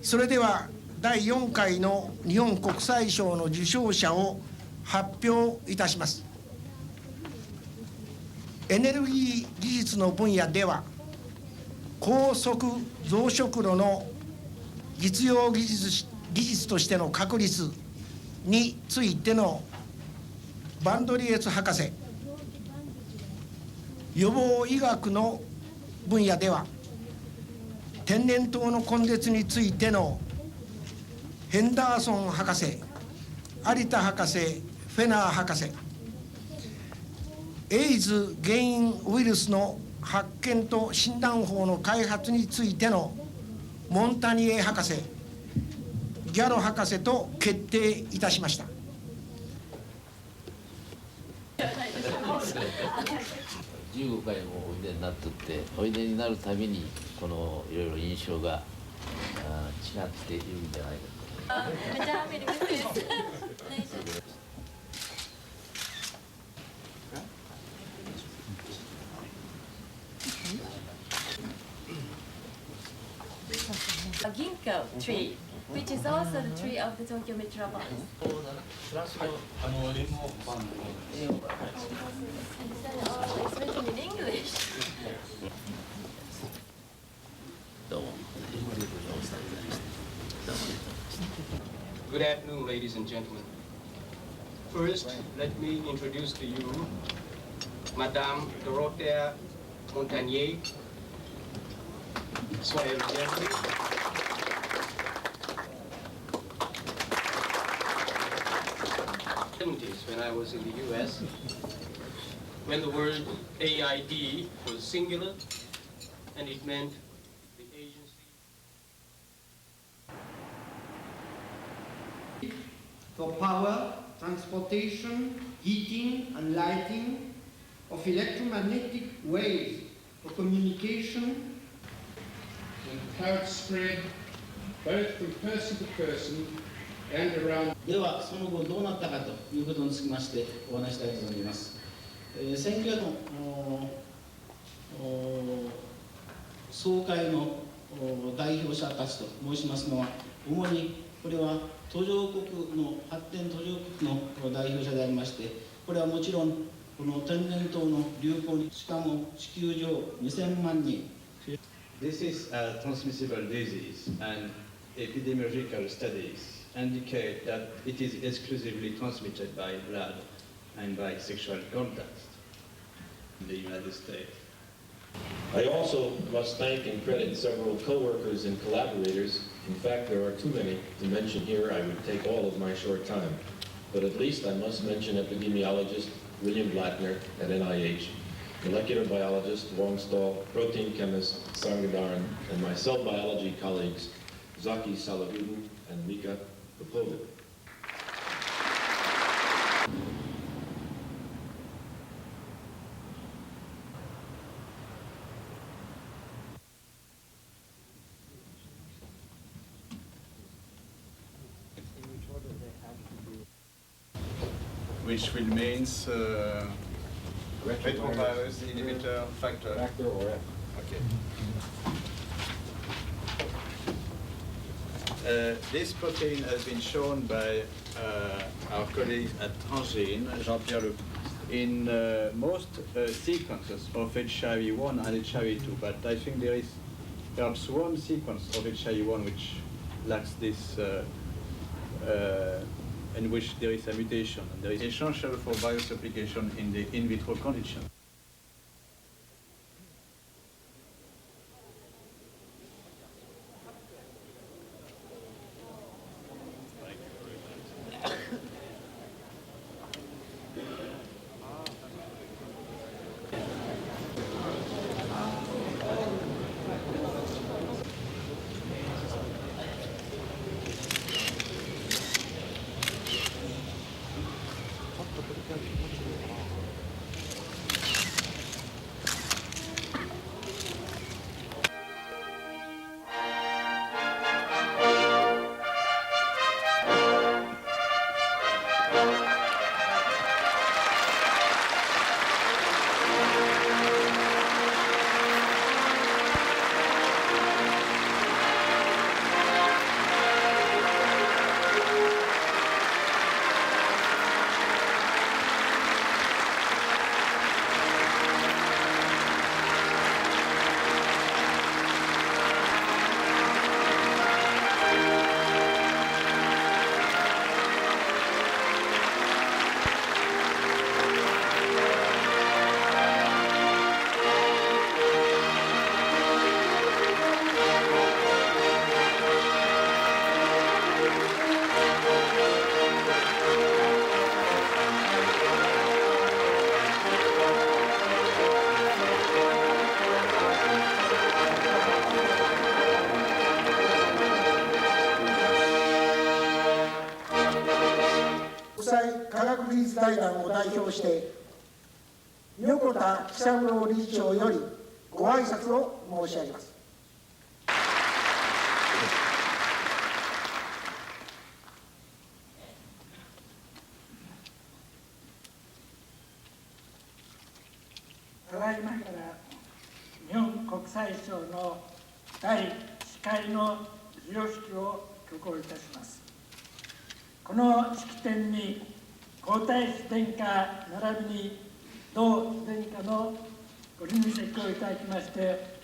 それでは第4回の日本国際賞の受賞者を発表いたします。エネルギー技術の分野では、高速増殖炉の実用技術としての確立についてのバンドリエツ博士、予防医学の分野では天然痘の根絶についてのヘンダーソン博士、有田博士、フェナー博士、エイズ原因ウイルスの発見と診断法の開発についてのモンタニエ博士、ギャロ博士と決定いたしました。15回もおいでになってって、おいでになるたびにこのいろいろ印象が違っているんじゃないかと。めちゃハッピーです。A ginkgo tree, which is also the tree of the Tokyo Metropolis. It's written in English. Good afternoon, ladies and gentlemen. First, let me introduce to you Madame Dorothea Montagnier. Soyez le bienvenu. When I was in the US, when the word AID was singular, and it meant the agency for power, transportation, heating and lighting of electromagnetic waves for communication and cloud spread both from person to person and around. ではその後どうなったかということにつきましてお話したいと思います。選挙の総会の代表者たちと申しますのは、主にこれは途上国の発展途上国の代表者でありまして、これはもちろんこの天然痘の流行にしかも地球上2000万人。This is a transmissible disease, and epidemiological studies indicate that it is exclusively transmitted by blood and by sexual contact in the United States. I also must thank and credit several co-workers and collaborators. In fact, there are too many to mention here. I would take all of my short time. But at least I must mention epidemiologist William Blattner at NIH, molecular biologist Wong Stahl, protein chemist Sangadaran, and my cell biology colleagues Zaki Salahuddin and Mika Popovic. Which remains retrovirus inhibitor factor. Factor or F. Okay. This protein has been shown by our colleagues at Transgene, Jean-Pierre Le, in most sequences of HIV-1 and HIV-2, but I think there is perhaps one sequence of HIV-1 which lacks this, in which there is a mutation. There is essential for virus replication in the in vitro condition. 表して横田喜三郎理事長よりご挨拶を申し上げます。ただいまから日本国際賞の第1回の授与式を挙行いたします。この式典に皇太子殿下並びに同殿下のご臨席をいただきまして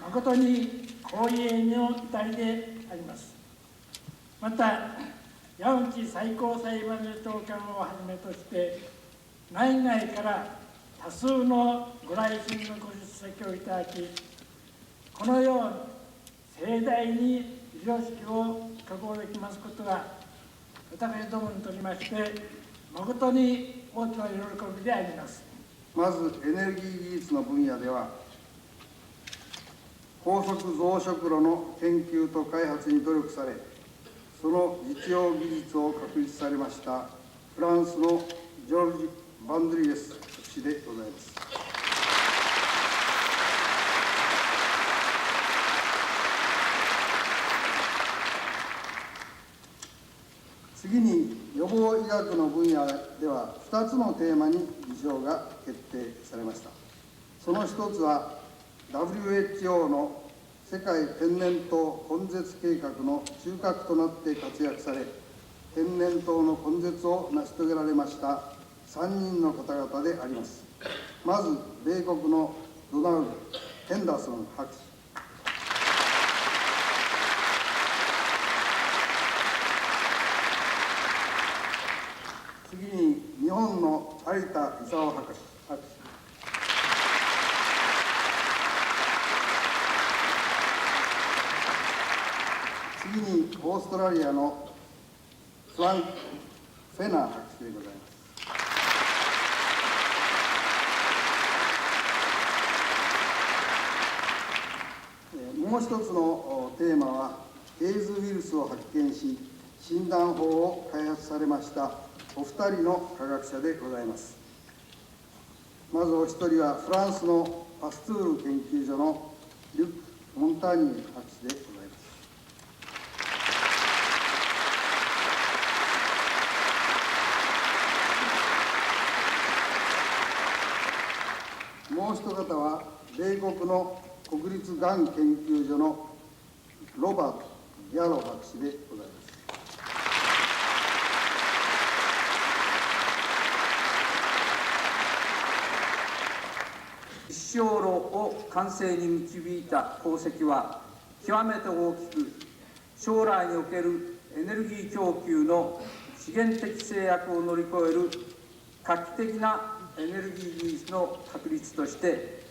誠に光栄の至りであります。また山内最高裁判所長官をはじめとして内外から多数のご来賓のご出席をいただき、このように盛大に授与式を挙行できますことは、私どもにとりまして誠に大きな喜びであります。まずエネルギー技術の分野では、高速増殖炉の研究と開発に努力され、その実用技術を確立されましたフランスのジョルジュ・バンドリエス氏でございます。次に予防医学の分野では2つのテーマに受賞が決定されました。その一つは WHO の世界天然痘根絶計画の中核となって活躍され、天然痘の根絶を成し遂げられました3人の方々であります。まず米国のドナルド・ヘンダーソン博士、次に日本の有田勲博士、次にオーストラリアのフランク・フェナー博士でございます。もう一つのテーマは、エイズウイルスを発見し、診断法を開発されましたお二人の科学者でございます。まずお一人は、フランスのパストゥール研究所のリュック・モンタニー博士でございます。もう一方は、米国の国立がん研究所のロバート・ギャロ博士でございます。一生炉を完成に導いた功績は極めて大きく、将来におけるエネルギー供給の資源的制約を乗り越える画期的なエネルギー技術の確立として、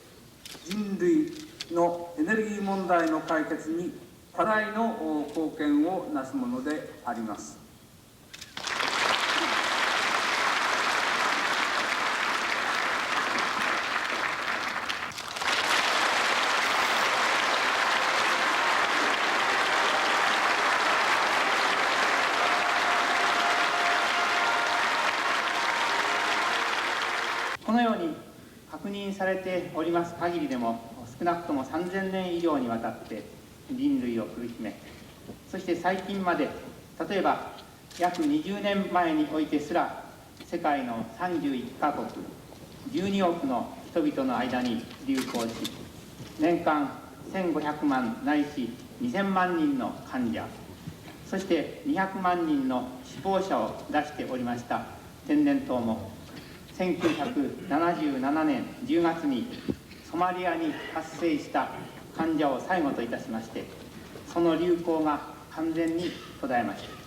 人類のエネルギー問題の解決に多大の貢献をなすものであります。このように確認されております限りでも、少なくとも3000年以上にわたって人類を苦しめ、そして最近まで、例えば約20年前においてすら、世界の31カ国12億の人々の間に流行し、年間1500万ないし2000万人の患者、そして200万人の死亡者を出しておりました天然痘も、1977年10月にソマリアに発生した患者を最後といたしまして、その流行が完全に途絶えました。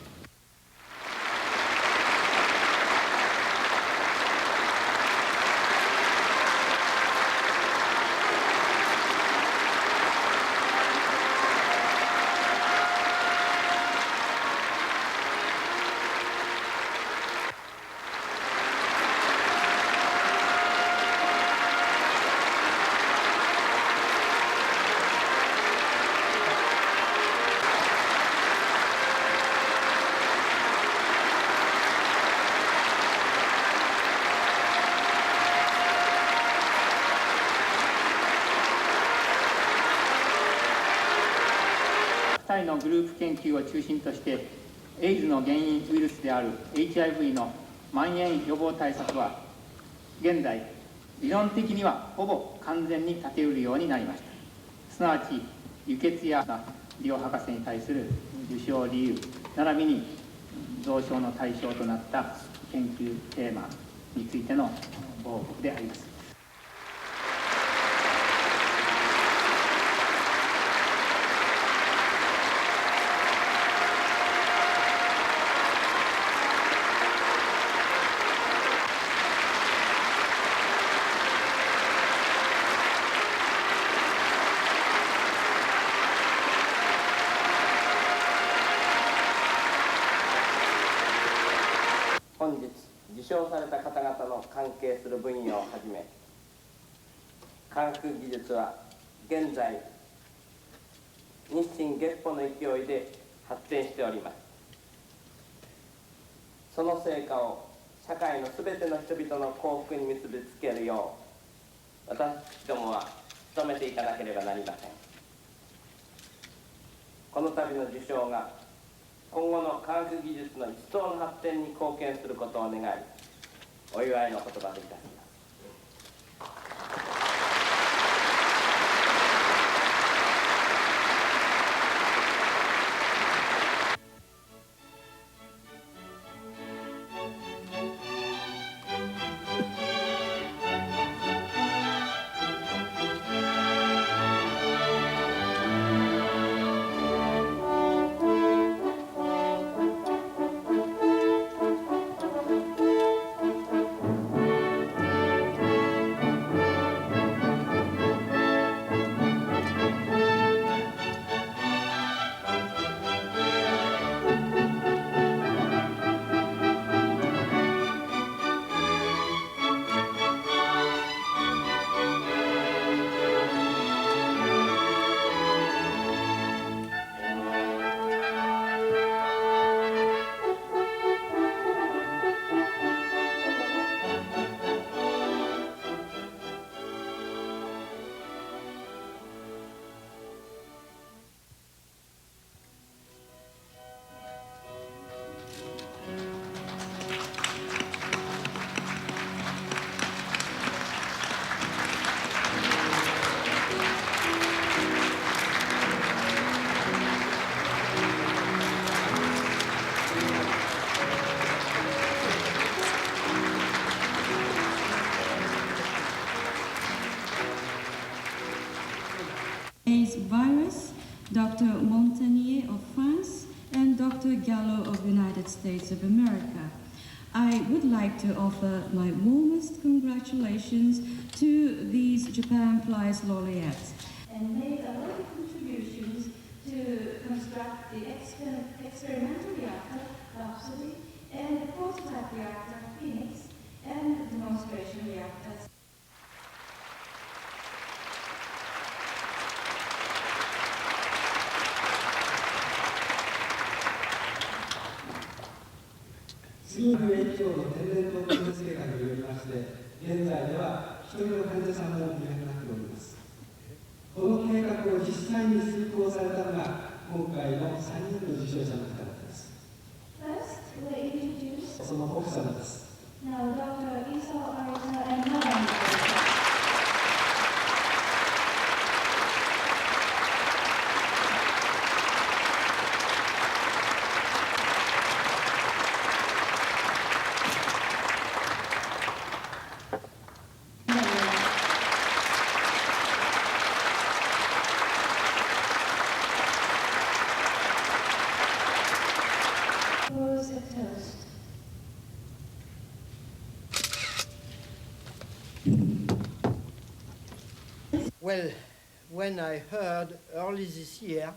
2人のグループ研究を中心として、エイズの原因ウイルスである HIV の蔓延予防対策は、現在、理論的にはほぼ完全に立てうるようになりました。すなわち、輸血やリオ博士に対する受賞理由、並びに贈賞の対象となった研究テーマについてのご報告であります。本日受賞された方々の関係する分野をはじめ、科学技術は現在日進月歩の勢いで発展しております。その成果を社会のすべての人々の幸福に結びつけるよう、私どもは努めていかなければなりません。この度の受賞が今後の科学技術の一層の発展に貢献することを願い、お祝いの言葉でいたします。Virus, Dr. Montagnier of France, and Dr. Gallo of the United States of America. I would like to offer my warmest congratulations to these JapanPrize laureates. And made a lot of contributions to construct the experimental reactor, Rhapsody, and the prototype reactor, Phoenix, and demonstration reactors. WHO の天然痘特別計画によりまして、現在では一人の患者さんもいなくなっております。この計画を実際に遂行されたのが今回の3人の受賞者の方々です。First, we introduce その奥様です。Now, Dr. Isa Arita and Madam. Was a toast. Well, when I heard early this year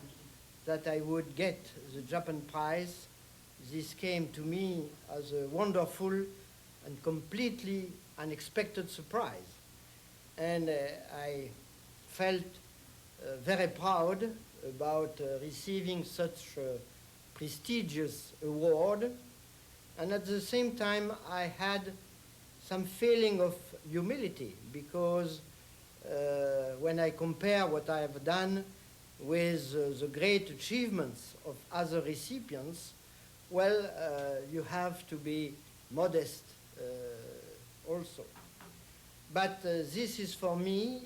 that I would get the JapanPrize, this came to me as a wonderful and completely unexpected surprise. And I felt very proud about receiving such a prestigious award. And at the same time, I had some feeling of humility because when I compare what I have done with the great achievements of other recipients, well, you have to be modest also. But this is for me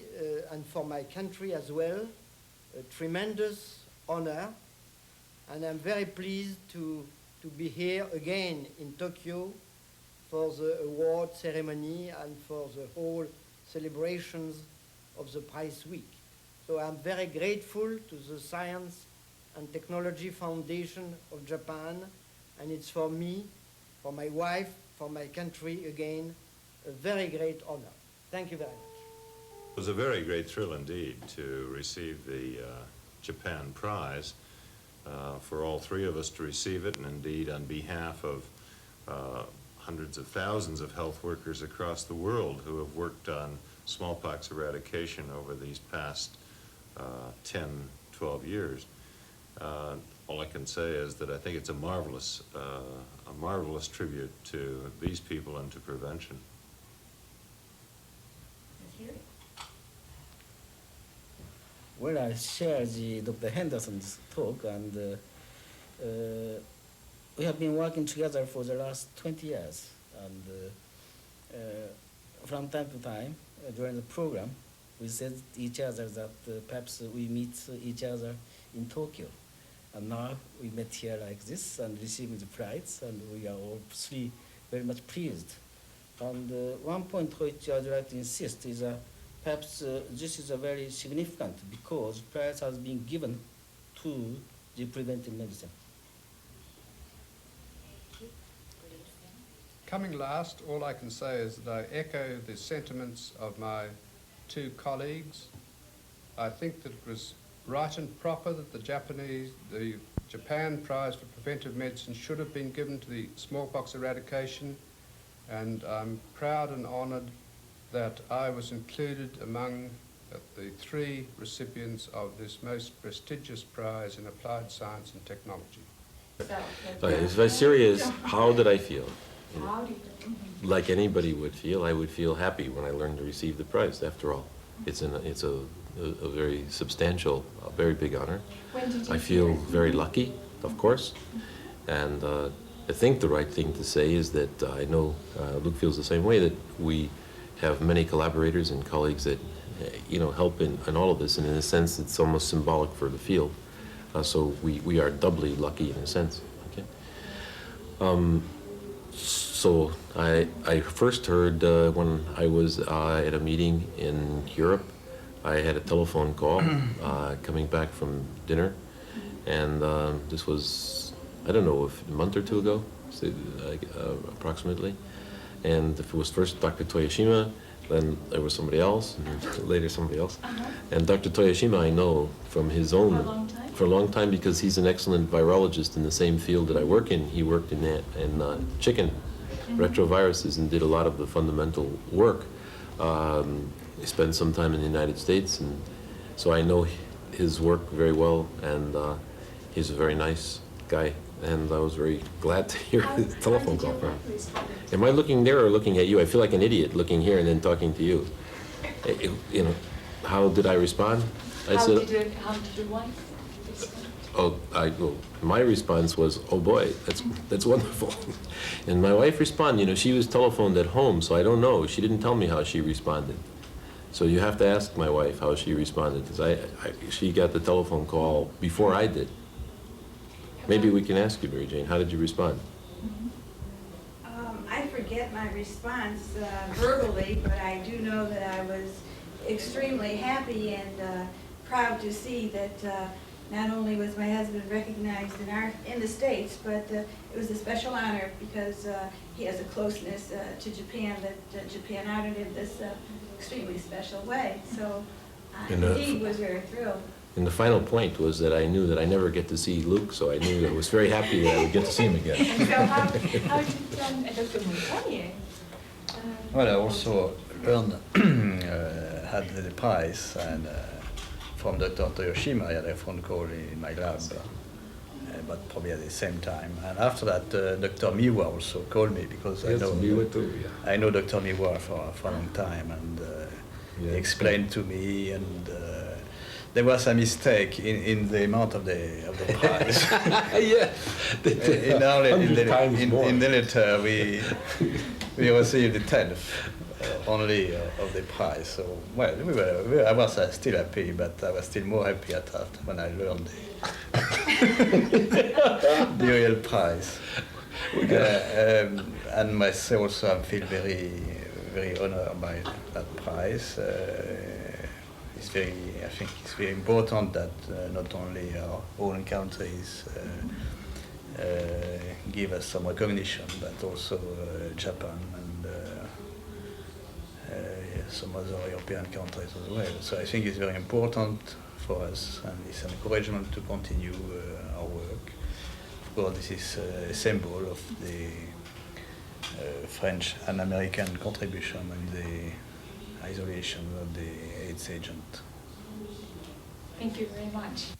and for my country as well a tremendous honor, and I'm very pleased to be here again in Tokyo for the award ceremony and for the whole celebrations of the Prize Week. So I'm very grateful to the Science and Technology Foundation of Japan, and it's for me, for my wife, for my country again, a very great honor. Thank you very much. It was a very great thrill indeed to receive the Japan Prize, for all three of us to receive it, and indeed on behalf of hundreds of thousands of health workers across the world who have worked on smallpox eradication over these past 10, 12 years. All I can say is that I think it's a marvelous tribute to these people and to prevention. Well, I share Dr. Henderson's talk, and we have been working together for the last 20 years. And from time to time, during the program, we said to each other that perhaps we meet each other in Tokyo. And now we met here like this and received the prize, and we are all three very much pleased. And one point which I'd like to insist is perhaps this is a very significant because prize has been given to the preventive medicine. Coming last, all I can say is that I echo the sentiments of my two colleagues. I think that it was right and proper that the Japan Prize for Preventive Medicine should have been given to the smallpox eradication, and I'm proud and honoured that I was included among the three recipients of this most prestigious prize in applied science and technology. Okay, it's very serious. How did I feel? Like anybody would feel, I would feel happy when I learned to receive the prize. After all, it's a very substantial, a very big honor. I feel very lucky, of course, and I think the right thing to say is that I know Luke feels the same way, that we have many collaborators and colleagues that help in all of this, and in a sense it's almost symbolic for the field. So we are doubly lucky in a sense. Okay. So I first heard when I was at a meeting in Europe. I had a telephone call coming back from dinner, and this was, I don't know, if a month or two ago, approximately. And it was first Dr. Toyoshima, then there was somebody else, and later somebody else. And Dr. Toyoshima I know from his own, for a long time, because he's an excellent virologist in the same field that I work in. He worked in chicken retroviruses and did a lot of the fundamental work. He spent some time in the United States, and so I know his work very well, and he's a very nice guy, and I was very glad to hear his telephone call from him. Am I looking there or looking at you? I feel like an idiot looking here and then talking to you. How did I respond? How did your wife respond? My response was, oh boy, that's wonderful. And my wife responded, she was telephoned at home, so I don't know. She didn't tell me how she responded. So you have to ask my wife how she responded, because she got the telephone call before I did. Maybe we can ask you, Mary Jane, how did you respond? I forget my response verbally, but I do know that I was extremely happy and proud to see that not only was my husband recognized in the States, but it was a special honor because he has a closeness to Japan, that Japan honored him this extremely special way. So indeed was very thrilled. And the final point was that I knew that I never get to see Luke, so I knew that I was very happy that I would get to see him again. And so how did Dr. Montagnier? Well, I also learned, had the prize, and from Dr. Toyoshima, I had a phone call in my lab, but probably at the same time. And after that, Dr. Miwa also called me, because I know Dr. Miwa for a long time, and he explained to me and there was a mistake in the amount of the prize. Yeah. In the letter we received the 10th only of the prize. So well, I was still happy, but I was still more happy after when I learned the real prize. And myself also I feel very honored by that prize. I think it's very important that not only our own countries give us some recognition, but also Japan and some other European countries as well. So I think it's very important for us, and it's an encouragement to continue our work. Of course, this is a symbol of the French and American contribution in the isolation of the AIDS agent. Thank you very much.